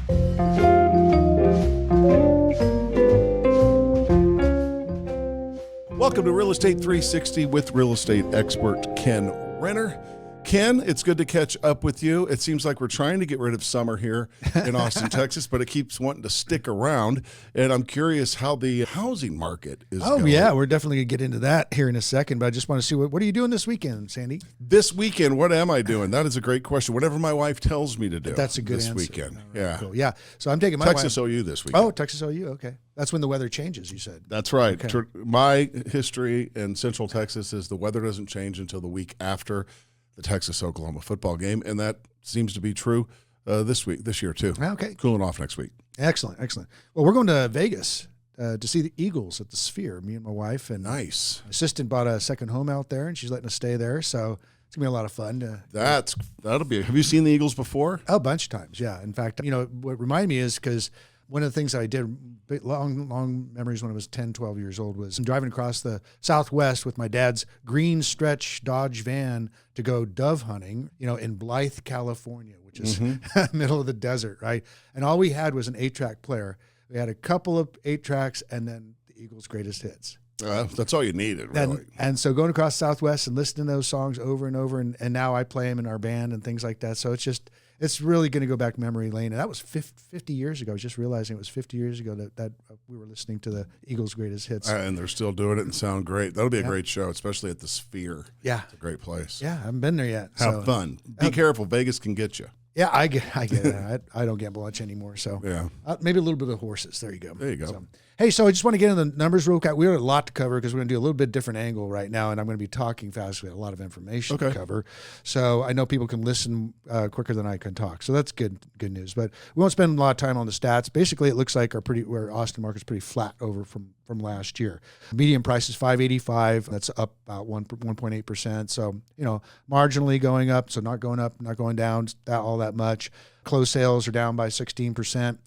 Welcome to Real Estate 360 with real estate expert Ken Renner. Ken, it's good to catch up with you. It seems like we're trying to get rid of summer here in Austin, Texas, but it keeps wanting to stick around. And I'm curious how the housing market is going. Oh, yeah, we're definitely going to get into that here in a second, but I just want to see what are you doing this weekend, Sandy? This weekend, what am I doing? That is a great question. Whatever my wife tells me to do. That's a good this answer. weekend. Right, Yeah. cool. Yeah. So I'm taking my Texas wife. OU this weekend. Oh, Texas OU. Okay. That's when the weather changes, you said. That's right. Okay. My history in Central Texas is the weather doesn't change until the week after the Texas-Oklahoma football game, and that seems to be true this year too. Okay. Cooling off next week. Excellent. Well, we're going to Vegas to see the Eagles at the Sphere, me and my wife. And Nice. my assistant bought a second home out there, and she's letting us stay there, so it's going to be a lot of fun. That'll be. Have you seen the Eagles before? A bunch of times, yeah. In fact, what reminded me is because one of the things I did, long memories when I was 10, 12 years old, was driving across the Southwest with my dad's green stretch Dodge van to go dove hunting, in Blythe, California, which is middle of the desert, right? And all we had was an 8-track player. We had a couple of 8 tracks and then the Eagles' greatest hits. That's all you needed, really. And so going across Southwest and listening to those songs over and over, and now I play them in our band and things like that. So it's really going to go back memory lane. And that was 50 years ago. I was just realizing it was 50 years ago that we were listening to the Eagles' greatest hits. And they're still doing it and sound great. That'll be a great show, especially at the Sphere. Yeah. It's a great place. Yeah, I haven't been there yet. Have fun. Be careful. Vegas can get you. Yeah, I get it. I don't gamble much anymore. So Yeah. Maybe a little bit of horses. There you go. There you go. So I just want to get into the numbers real quick. We have a lot to cover because we're going to do a little bit different angle right now, and I'm going to be talking fast. We have a lot of information to cover. So I know people can listen quicker than I can talk. So that's good news. But we won't spend a lot of time on the stats. Basically, it looks like our Austin market's pretty flat over from last year. Median price is $585. That's up about 1.8%. So, marginally going up. So not going up, not going down all that much. Closed sales are down by 16%.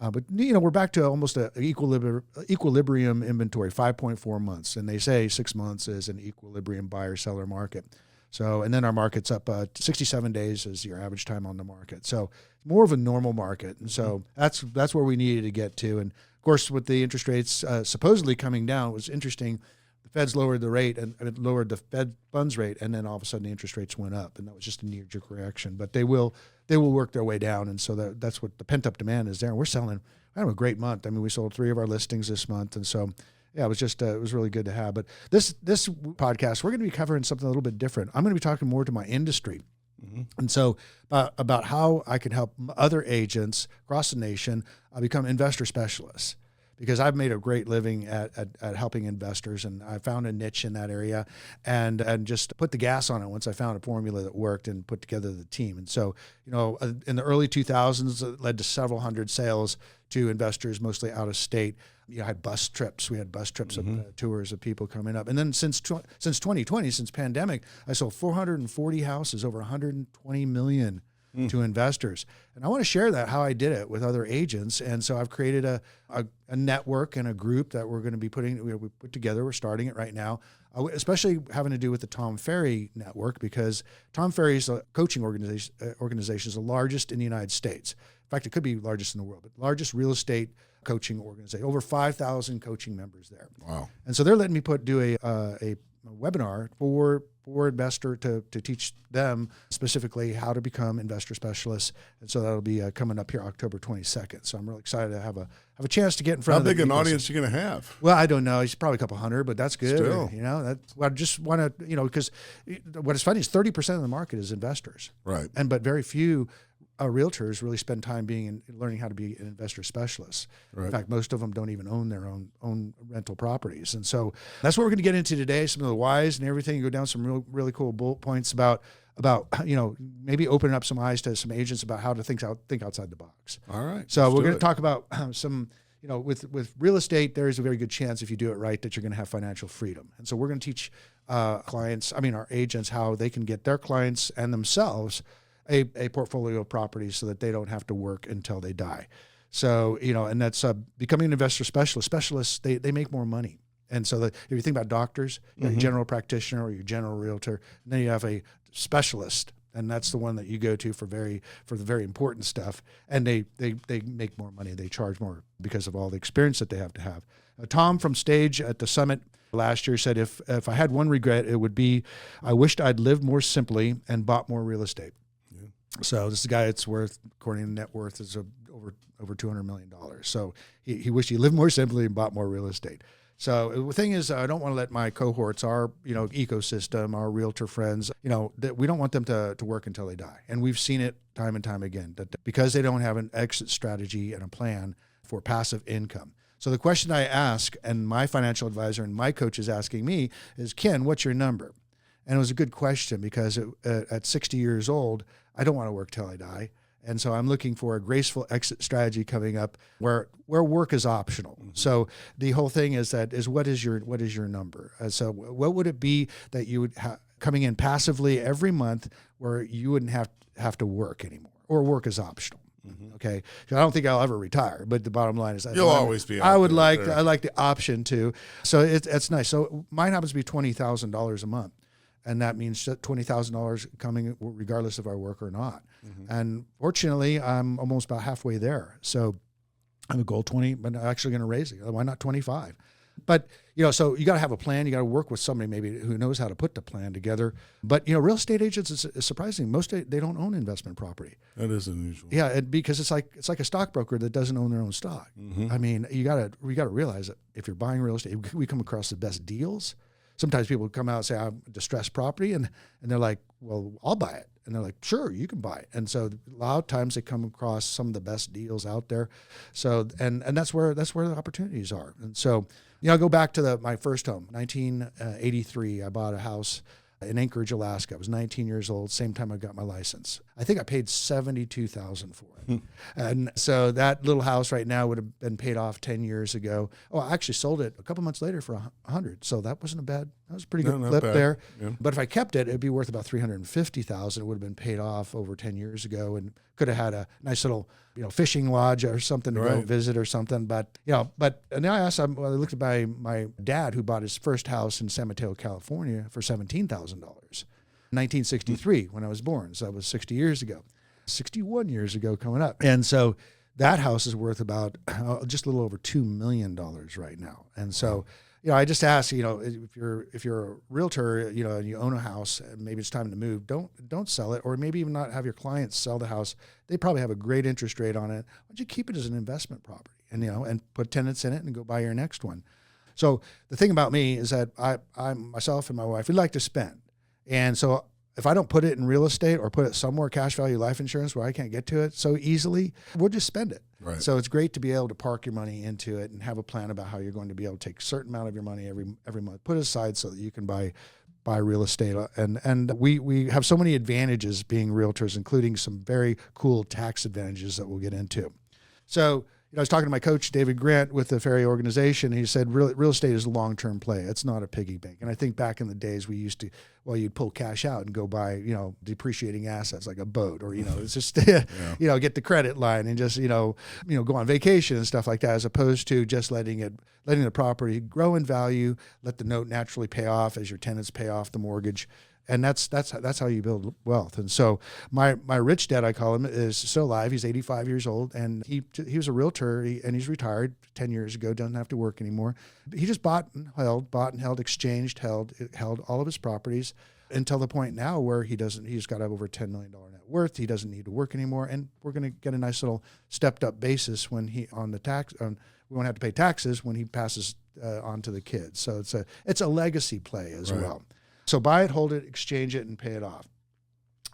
But we're back to almost an equilibrium inventory, 5.4 months. And they say 6 months is an equilibrium buyer-seller market. So, and then our market's up 67 days is your average time on the market. So more of a normal market. And so that's where we needed to get to. And of course, with the interest rates supposedly coming down, it was interesting. The Feds lowered the rate and it lowered the Fed funds rate, and then all of a sudden the interest rates went up, and that was just a knee-jerk reaction. But they will work their way down, and so that's what the pent-up demand is there. And we're selling. I had a great month. I mean, we sold 3 of our listings this month, and so yeah, it was just it was really good to have. But this podcast, we're going to be covering something a little bit different. I'm going to be talking more to my industry. And so about how I can help other agents across the nation become investor specialists. Because I've made a great living at helping investors, and I found a niche in that area and just put the gas on it once I found a formula that worked and put together the team. And so, in the early 2000s, it led to several hundred sales to investors, mostly out of state. I had bus trips. We had bus trips of tours of people coming up. And then since 2020, since pandemic, I sold 440 houses, over 120 million to investors. And I want to share how I did it with other agents. And so I've created a network and a group that we're going to be we put together. We're starting it right now, especially having to do with the Tom Ferry network, because Tom Ferry's coaching organization is the largest in the United States. In fact, it could be largest in the world, but largest real estate coaching organization, over 5,000 coaching members there. Wow. And so they're letting me do a webinar for investor to teach them specifically how to become investor specialists. And so that'll be coming up here October 22nd. So I'm really excited to have a chance to get in front of How big an audience are you going to have? Well, I don't know. It's probably a couple hundred, but that's good. Still. I just want to, because what is funny is 30% of the market is investors. Right. But very few realtors really spend time learning how to be an investor specialist. Right. In fact, most of them don't even own their own rental properties. And so that's what we're going to get into today, some of the whys and everything. Go down some really cool bullet points about maybe opening up some eyes to some agents about how to think outside the box. All right. So we're going to talk about some, with real estate, there is a very good chance if you do it right that you're going to have financial freedom. And so we're going to teach our agents how they can get their clients and themselves a portfolio of properties so that they don't have to work until they die. So, and that's becoming an investor specialist. Specialists, they make more money. And so if you think about doctors, you have your general practitioner or your general realtor, and then you have a specialist and that's the one that you go to for the very important stuff. And they make more money. They charge more because of all the experience that they have to have. Tom from Stage at the Summit last year said, if I had one regret, it would be I wished I'd lived more simply and bought more real estate. Yeah. So this is a guy that's worth, according to net worth, is over $200 million. So he wished he lived more simply and bought more real estate. So the thing is, I don't want to let my cohorts, our ecosystem, our realtor friends, that we don't want them to work until they die. And we've seen it time and time again, that because they don't have an exit strategy and a plan for passive income. So the question I ask, and my financial advisor and my coach is asking me, is, Ken, what's your number? And it was a good question because at 60 years old, I don't want to work till I die. And so I'm looking for a graceful exit strategy coming up where work is optional. Mm-hmm. So the whole thing is what is your number? So what would it be that you would coming in passively every month where you wouldn't have to work anymore, or work is optional? Mm-hmm. Okay, so I don't think I'll ever retire, but the bottom line is you'll always be. I like the option to. So it's nice. So mine happens to be $20,000 a month, and that means $20,000 coming regardless if I work or not. Mm-hmm. And fortunately, I'm almost about halfway there. So I'm a goal 20, but I'm actually going to raise it. Why not 25? But, so you got to have a plan. You got to work with somebody maybe who knows how to put the plan together. But, real estate agents, is surprising. Most they don't own investment property. That is unusual. Yeah, because it's like a stockbroker that doesn't own their own stock. Mm-hmm. I mean, we got to realize that if you're buying real estate, we come across the best deals. Sometimes people come out and say, I have distressed property, and they're like, well, I'll buy it. And they're like, sure, you can buy it. And so a lot of times they come across some of the best deals out there. So, and that's where the opportunities are. And so, I'll go back to my first home, 1983. I bought a house in Anchorage, Alaska. I was 19 years old, same time I got my license. I think I paid $72,000 for it. And so that little house right now would have been paid off 10 years ago. Oh, I actually sold it a couple months later for $100. So that wasn't that was a pretty good flip there. Yeah. But if I kept it, it'd be worth about $350,000. It would have been paid off over 10 years ago, and could have had a nice little, fishing lodge or something to go visit or something. But, and now I looked at my dad, who bought his first house in San Mateo, California for $17,000. 1963 when I was born. So that was 60 years ago, 61 years ago coming up. And so that house is worth about just a little over $2 million right now. And so, I just ask, if you're a realtor, and you own a house, and maybe it's time to move, don't sell it, or maybe even not have your clients sell the house. They probably have a great interest rate on it. Why don't you keep it as an investment property and put tenants in it and go buy your next one? So the thing about me is that I myself and my wife, we like to spend. And so if I don't put it in real estate or put it somewhere, cash value life insurance, where I can't get to it so easily, we'll just spend it. Right. So it's great to be able to park your money into it and have a plan about how you're going to be able to take a certain amount of your money every month, put it aside so that you can buy real estate. And we have so many advantages being realtors, including some very cool tax advantages that we'll get into. So, I was talking to my coach, David Grant, with the Ferry organization. He said, real estate is a long-term play. It's not a piggy bank. And I think back in the days we used to, you'd pull cash out and go buy, depreciating assets like a boat, or, it's just, get the credit line and just, go on vacation and stuff like that, as opposed to just letting the property grow in value, let the note naturally pay off as your tenants pay off the mortgage. And that's how you build wealth. And so my rich dad, I call him, is still alive. He's 85 years old, and he was a realtor, and he's retired 10 years ago. Doesn't have to work anymore. He just bought and held, exchanged, held all of his properties until the point now where he's got over $10 million net worth. He doesn't need to work anymore, and we're going to get a nice little stepped up basis when we won't have to pay taxes when he passes on to the kids. So it's a legacy play as well. So buy it, hold it, exchange it, and pay it off.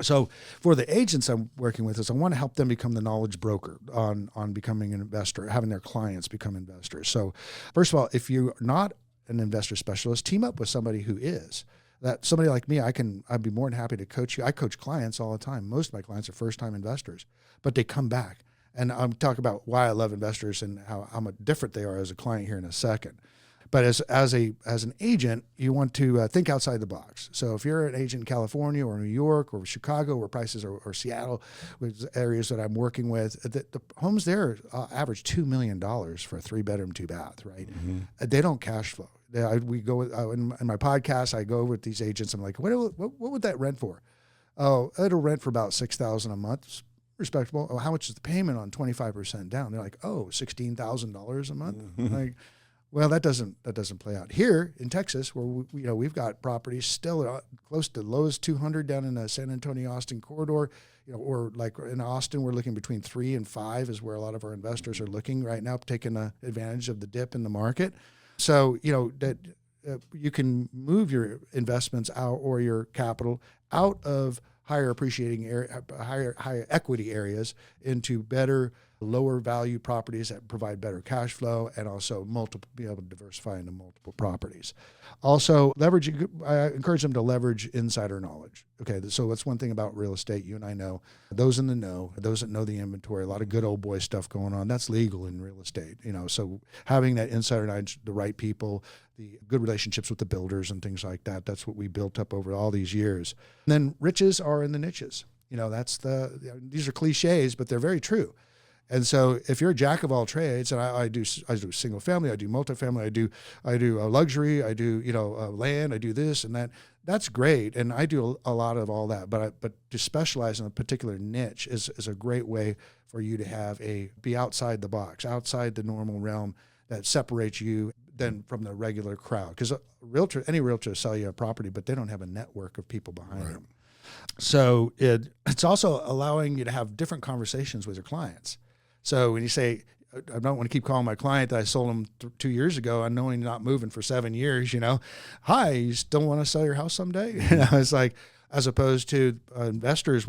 So for the agents I'm working with, I want to help them become the knowledge broker on becoming an investor, having their clients become investors. So first of all, if you're not an investor specialist, team up with somebody who is. That somebody like me, I'd be more than happy to coach you. I coach clients all the time. Most of my clients are first-time investors, but they come back. And I'm talking about why I love investors and how much different they are as a client here in a second. But as an agent, you want to think outside the box. So if you're an agent in California or New York or Chicago, where prices are, or Seattle, with areas that I'm working with, the homes there average $2 million for a 3-bedroom, 2-bath, right? Mm-hmm. They don't cash flow. We go in my podcast, I go with these agents. I'm like, what would that rent for? Oh, it'll rent for about $6,000 a month. It's respectable. Oh, how much is the payment on 25% down? They're like, oh, $16,000 a month. Like, well, that doesn't play out here in Texas, where we've got properties still close to lowest 200 down in the San Antonio Austin corridor. Or like in Austin, we're looking between 3 and 5 is where a lot of our investors are looking right now, taking advantage of the dip in the market. So that you can move your investments out or your capital out of higher appreciating area, higher equity areas into better, lower value properties that provide better cash flow, and also be able to diversify into multiple properties. Also, I encourage them to leverage insider knowledge. Okay, so that's one thing about real estate. You and I know, those in the know, those that know the inventory, a lot of good old boy stuff going on. That's legal in real estate. So having that insider knowledge, the right people, the good relationships with the builders and things like that, that's what we built up over all these years. And then riches are in the niches. These are cliches, but they're very true. And so if you're a jack of all trades, and I do single family, I do multifamily, I do luxury, I do land, I do this and that. That's great, and I do a lot of all that. But to specialize in a particular niche is a great way for you to be outside the box, outside the normal realm that separates you then from the regular crowd. Because any realtor will sell you a property, but they don't have a network of people behind them. So it's also allowing you to have different conversations with your clients. So when you say, I don't want to keep calling my client that I sold him 2 years ago, I know he's not moving for 7 years, hi, you still want to sell your house someday? It's like, as opposed to investors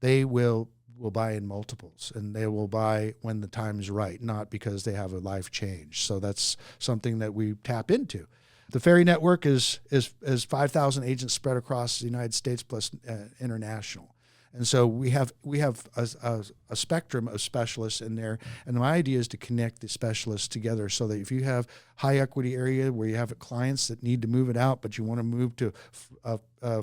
they will buy in multiples, and they will buy when the time is right, not because they have a life change. So that's something that we tap into. The Ferry Network is 5,000 agents spread across the United States plus international. And so we have a spectrum of specialists in there. And my idea is to connect the specialists together so that if you have high equity area where you have clients that need to move it out, but you want to move to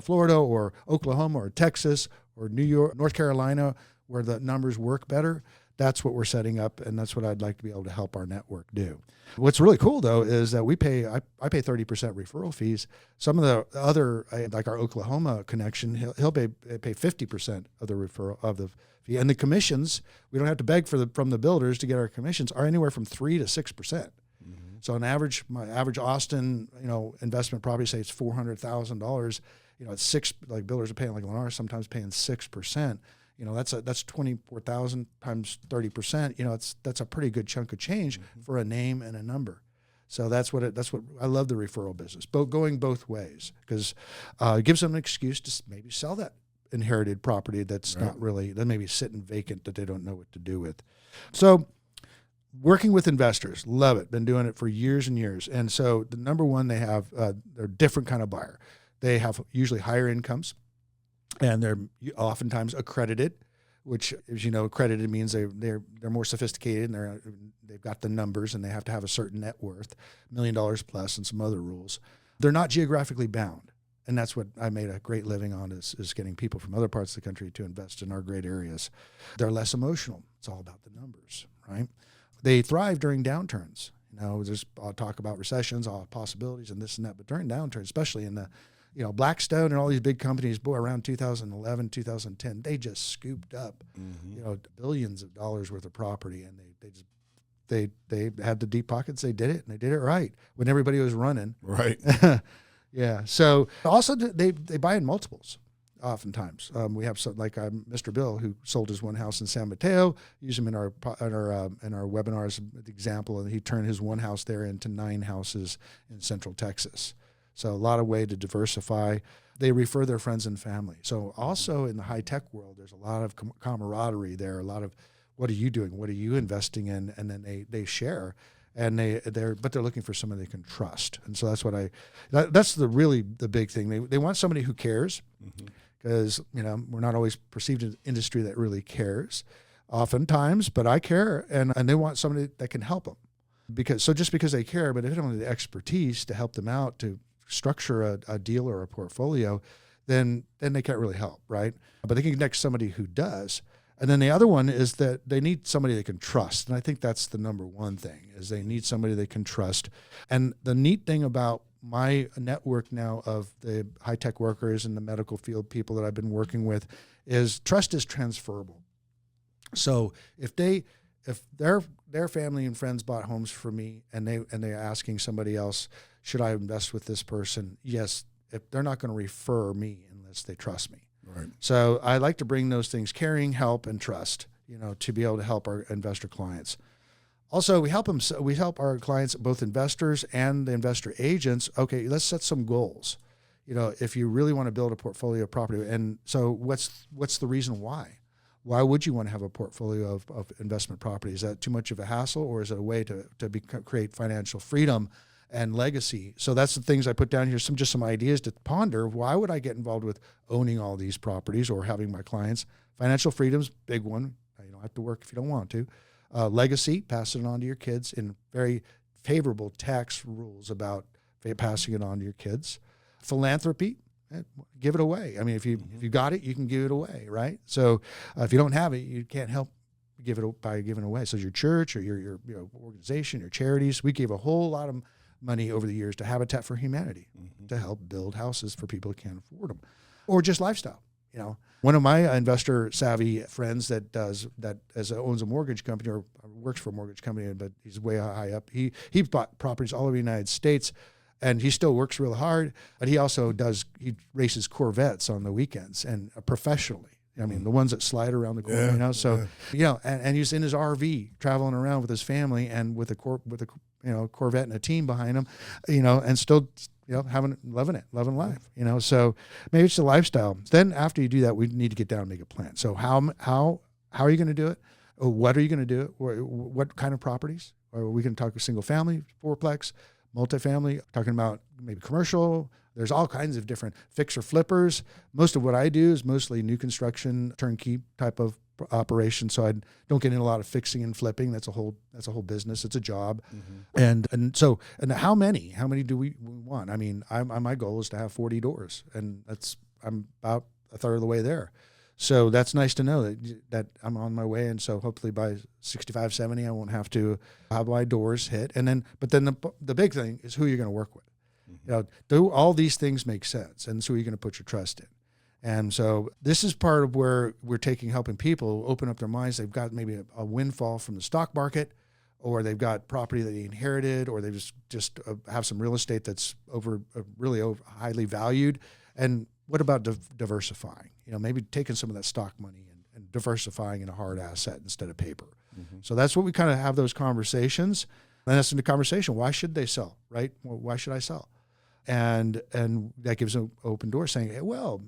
Florida or Oklahoma or Texas or New York, North Carolina, where the numbers work better, that's what we're setting up, and that's what I'd like to be able to help our network do. What's really cool, though, is that I pay 30% referral fees. Some of the other, like our Oklahoma connection, he'll pay 50% of the referral of the fee. And the commissions, we don't have to beg from the builders to get our commissions, are anywhere from 3 to 6%. So on average, my average Austin, investment property, say it's $400,000. It's six, like builders are paying, like Lennar, sometimes paying 6%. That's 24,000 times 30%. That's a pretty good chunk of change for a name and a number. So that's what I love the referral business, going both ways, because it gives them an excuse to maybe sell that inherited property that's not really, that maybe sitting vacant that they don't know what to do with. So working with investors, love it. Been doing it for years and years. And so the number one, they're a different kind of buyer. They have usually higher incomes. And they're oftentimes accredited, which, as you know, accredited means they're more sophisticated, and they've got the numbers, and they have to have a certain net worth, $1 million plus, and some other rules. They're not geographically bound, and that's what I made a great living on is getting people from other parts of the country to invest in our great areas. They're less emotional. It's all about the numbers, right? They thrive during downturns. I'll talk about recessions, all possibilities, and this and that, but during downturns, especially in the Blackstone and all these big companies, around 2011, 2010, they just scooped up, billions of dollars worth of property, and they had the deep pockets. They did it, and they did it right when everybody was running. Right. Yeah. So also they buy in multiples. Oftentimes, we have Mr. Bill, who sold his one house in San Mateo. Use him in our webinar as an example, and he turned his one house there into 9 houses in Central Texas. So a lot of way to diversify. They refer their friends and family. So also in the high tech world, there's a lot of camaraderie there. A lot of, what are you doing? What are you investing in? And then they share, and they're looking for somebody they can trust. And so that's the big thing. They want somebody who cares, because we're not always perceived in an industry that really cares, oftentimes. But I care, and they want somebody that can help them. Just because they care, but if they don't have the expertise to help them out to structure a deal or a portfolio, then they can't really help, right? But they can connect somebody who does. And then the other one is that they need somebody they can trust. And I think that's the number one thing, is they need somebody they can trust. And the neat thing about my network now of the high-tech workers and the medical field people that I've been working with is trust is transferable. So if their family and friends bought homes for me and they're asking somebody else, should I invest with this person? Yes, if they're not going to refer me unless they trust me. Right. So I like to bring those things, caring, help, and trust, to be able to help our investor clients. Also, we help our clients, both investors and the investor agents. Okay, let's set some goals. If you really want to build a portfolio of property, and so what's the reason why? Why would you want to have a portfolio of investment property? Is that too much of a hassle, or is it a way to create financial freedom and legacy? So that's the things I put down here. Some ideas to ponder. Why would I get involved with owning all these properties or having my clients? Financial freedom's big one. You don't have to work if you don't want to. Legacy, passing it on to your kids in very favorable tax rules about passing it on to your kids. Philanthropy, give it away. I mean, if you got it, you can give it away, right? So if you don't have it, you can't help give it by giving away. So your church or your organization, your charities, we gave a whole lot of money over the years to Habitat for Humanity to help build houses for people who can't afford them, or just lifestyle. One of my investor savvy friends that owns a mortgage company or works for a mortgage company, but he's way high up. He bought properties all over the United States, and he still works real hard. But he also races Corvettes on the weekends and professionally. I mean, the ones that slide around the corner, So, and he's in his RV traveling around with his family and with a Corvette and a team behind him, and still. Loving life, so maybe it's a lifestyle. Then after you do that, we need to get down and make a plan. So how are you going to do it? What are you going to do it? What kind of properties? Are we going to talk single family, fourplex, multifamily, talking about maybe commercial? There's all kinds of different fixer flippers. Most of what I do is mostly new construction, turnkey type of operation. So I don't get in a lot of fixing and flipping. That's a whole business. It's a job. And so how many do we want? I mean, my goal is to have 40 doors, and I'm about a third of the way there. So that's nice to know that I'm on my way. And so hopefully by 65, 70, I won't have to have my doors hit. But then the big thing is who you're going to work with. Do all these things make sense? And so you're going to put your trust in. And so this is part of where we're helping people open up their minds. They've got maybe a windfall from the stock market, or they've got property that they inherited, or they just have some real estate that's really highly valued. And what about diversifying? Maybe taking some of that stock money and diversifying in a hard asset instead of paper. So that's what we kind of have those conversations. And that's in the conversation. Why should they sell, right? Well, why should I sell? And that gives an open door saying, hey, well,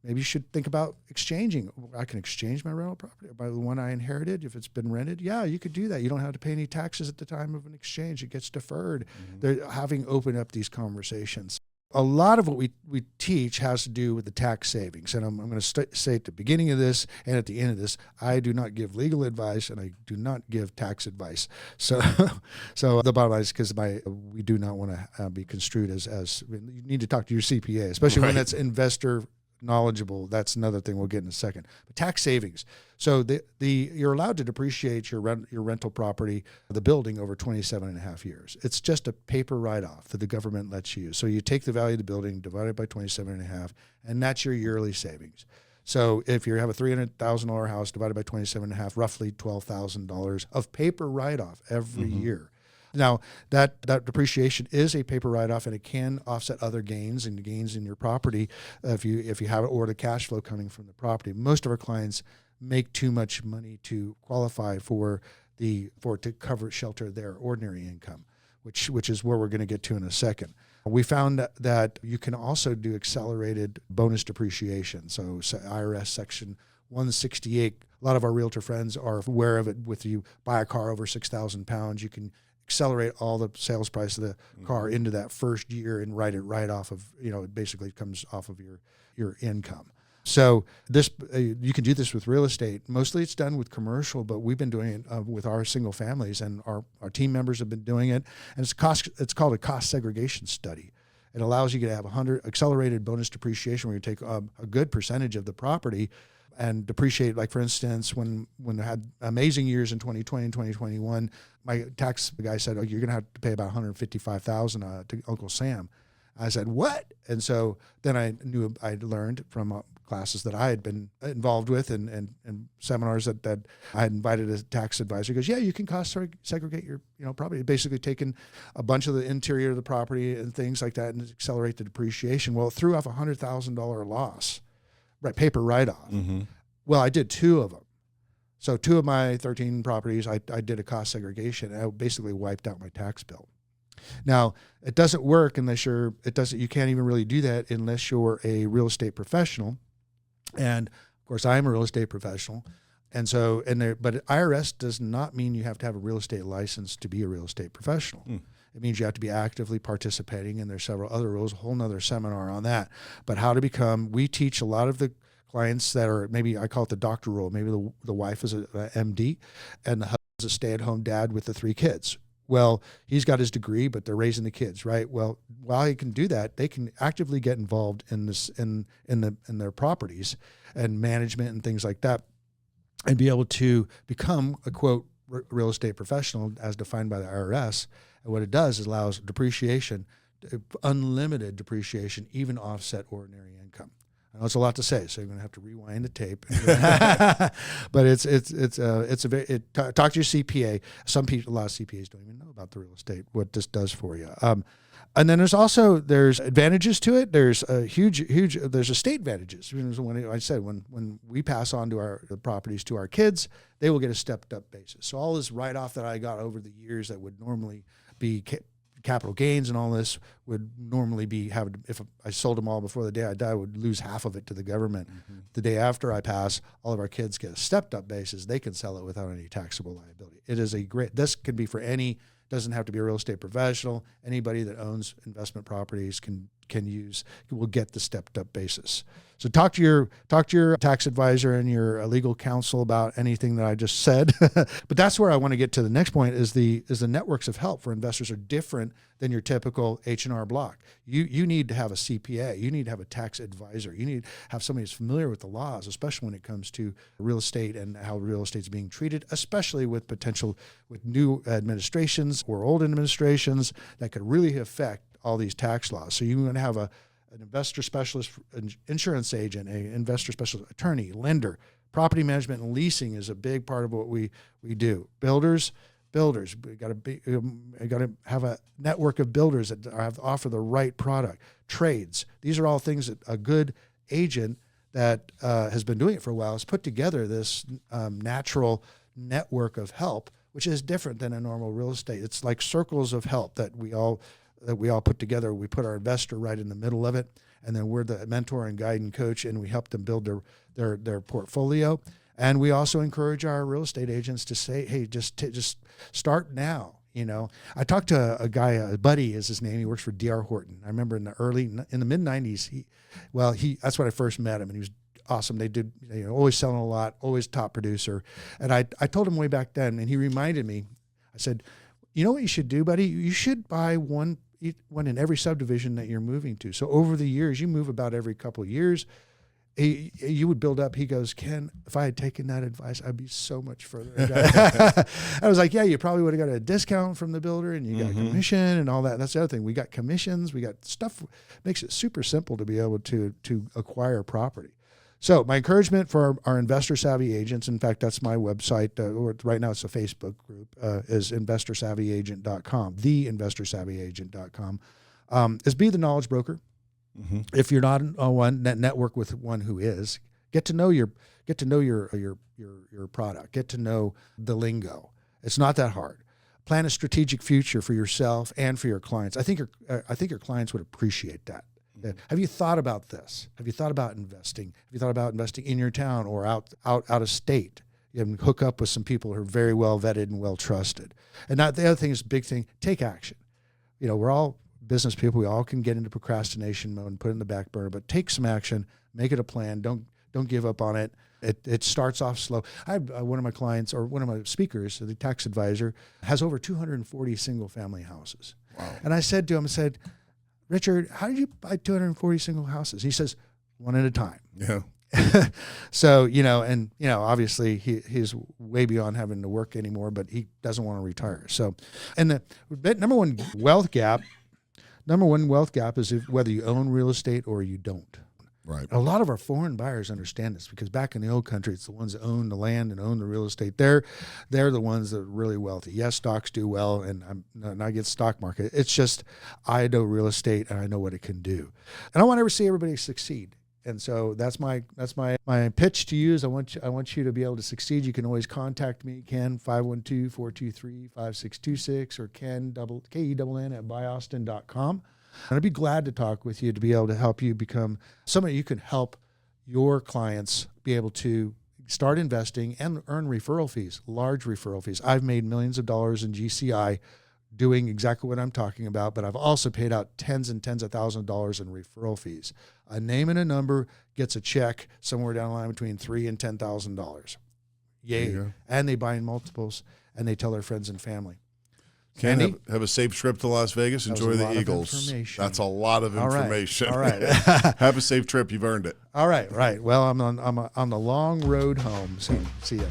maybe you should think about exchanging. I can exchange my rental property by the one I inherited if it's been rented. Yeah, you could do that. You don't have to pay any taxes at the time of an exchange. It gets deferred. They're having opened up these conversations. A lot of what we teach has to do with the tax savings. And I'm going to say at the beginning of this and at the end of this, I do not give legal advice and I do not give tax advice. So the bottom line is because we do not want to be construed as you need to talk to your CPA, especially when that's investor knowledgeable. That's another thing we'll get in a second. But tax savings. So you're allowed to depreciate your rental property, the building, over 27 and a half years. It's just a paper write-off that the government lets you use. So you take the value of the building, divide it by 27 and a half, and that's your yearly savings. So if you have a $300,000 house divided by 27 and a half, roughly $12,000 of paper write-off every year. Now, that depreciation is a paper write-off, and it can offset other gains in your property if you have it, or the cash flow coming from the property. Most of our clients make too much money to qualify for it to shelter their ordinary income, which is where we're going to get to in a second. We found that you can also do accelerated bonus depreciation. So IRS Section 168. A lot of our realtor friends are aware of it. With you buy a car over 6,000 pounds, you can accelerate all the sales price of the car into that first year and write it right off of, it basically comes off of your income. So you can do this with real estate. Mostly it's done with commercial, but we've been doing it with our single families, and our team members have been doing it. And it's called a cost segregation study. It allows you to have 100 accelerated bonus depreciation, where you take a good percentage of the property, and depreciate. Like for instance, when I had amazing years in 2020 and 2021, my tax guy said, "Oh, you're going to have to pay about $155,000 to Uncle Sam." I said, "What?" And so then I knew I'd learned from classes that I had been involved with and seminars that I had invited a tax advisor. He goes, "Yeah, you can cost segregate your property." Basically taking a bunch of the interior of the property and things like that and accelerate the depreciation. Well, it threw off $100,000 loss, right? Paper write-off. Mm-hmm. Well, I did 2 of them. So 2 of my 13 properties, I did a cost segregation. And I basically wiped out my tax bill. Now, it doesn't work unless you can't even really do that unless you're a real estate professional. And of course, I'm a real estate professional. And so, but IRS does not mean you have to have a real estate license to be a real estate professional. It means you have to be actively participating, and there's several other rules, a whole nother seminar on that. But we teach a lot of the clients that are, maybe I call it the doctor role. Maybe the wife is a MD and the husband is a stay-at-home dad with the 3 kids. Well, he's got his degree, but they're raising the kids, right? Well, while he can do that, they can actively get involved in this in their properties and management and things like that, and be able to become a quote real estate professional as defined by the IRS. And what it does is allows depreciation, unlimited depreciation, even offset ordinary income. I know it's a lot to say, so you're going to have to rewind the tape. But talk to your CPA. A lot of CPAs don't even know about the real estate, what this does for you. And then there's advantages to it. There's a there's estate advantages. When we pass on to the properties to our kids, they will get a stepped up basis. So all this write-off that I got over the years that would normally be capital gains and all this would normally be if I sold them all before the day I die, I would lose half of it to the government. Mm-hmm. The day after I pass, all of our kids get a stepped up basis. They can sell it without any taxable liability. This can be for doesn't have to be a real estate professional. Anybody that owns investment properties will get the stepped up basis. So talk to your tax advisor and your legal counsel about anything that I just said. But that's where I want to get to. The next point is the networks of help for investors are different than your typical H&R Block. You need to have a CPA. You need to have a tax advisor. You need to have somebody who's familiar with the laws, especially when it comes to real estate and how real estate is being treated, especially with new administrations or old administrations that could really affect all these tax laws. So you're going to have an investor specialist, an insurance agent, an investor specialist, attorney, lender. Property management and leasing is a big part of what we do. Builders, we got to have a network of builders that offer the right product. Trades, these are all things that a good agent that has been doing it for a while has put together this natural network of help, which is different than a normal real estate. It's like circles of help that we all put together. We put our investor right in the middle of it, and then we're the mentor and guide and coach, and we help them build their portfolio. And we also encourage our real estate agents to say, hey, just start now. I talked to a guy, Buddy is his name. He works for D.R. Horton. I remember in the mid 90s, that's when I first met him, and he was awesome. They did, always selling a lot, always top producer. And I told him way back then, and he reminded me, I said, you know what you should do, buddy? You should buy one in every subdivision that you're moving to. So over the years, you move about every couple of years. You would build up. He goes, Ken, if I had taken that advice, I'd be so much further. I was like, yeah, you probably would have got a discount from the builder, and you got commission and all that. That's the other thing. We got commissions. We got stuff. Makes it super simple to be able to acquire property. So my encouragement for our investor savvy agents, in fact, that's my website, or right now it's a Facebook group, is investorsavvyagent.com, theinvestorsavvyagent.com, is be the knowledge broker. Mm-hmm. If you're not one, network with one who is. Get to know your product. Get to know the lingo. It's not that hard. Plan a strategic future for yourself and for your clients. I think your clients would appreciate that. Have you thought about this? Have you thought about investing? Have you thought about investing in your town or out of state? You can hook up with some people who are very well vetted and well trusted. And the other thing is, big thing, take action. We're all business people. We all can get into procrastination mode and put it in the back burner, but take some action, make it a plan. Don't give up on it. It starts off slow. I have one of my clients, or one of my speakers, the tax advisor, has over 240 single family houses. Wow. And I said to him, Richard, how did you buy 240 single houses? He says, one at a time. Yeah. So, obviously he's way beyond having to work anymore, but he doesn't want to retire. So, and the number one wealth gap is whether you own real estate or you don't. Right. A lot of our foreign buyers understand this because back in the old country, it's the ones that own the land and own the real estate. They're the ones that are really wealthy. Yes, stocks do well, and I get stock market. It's just I know real estate and I know what it can do, and I want to see everybody succeed. And so that's my pitch to you is I want you to be able to succeed. You can always contact me, Ken, 512-423-5626 or Ken, K-E-N-N at buyaustin.com. And I'd be glad to talk with you to be able to help you become somebody you can help your clients be able to start investing and earn referral fees, large referral fees. I've made millions of dollars in GCI doing exactly what I'm talking about, but I've also paid out tens and tens of thousands of dollars in referral fees. A name and a number gets a check somewhere down the line between $3,000 and $10,000. Yay. And they buy in multiples and they tell their friends and family. Ken, have a safe trip to Las Vegas. Enjoy the Eagles. That's a lot of information. All right. Have a safe trip. You've earned it. All right. Right. Well, I'm on the long road home. See ya.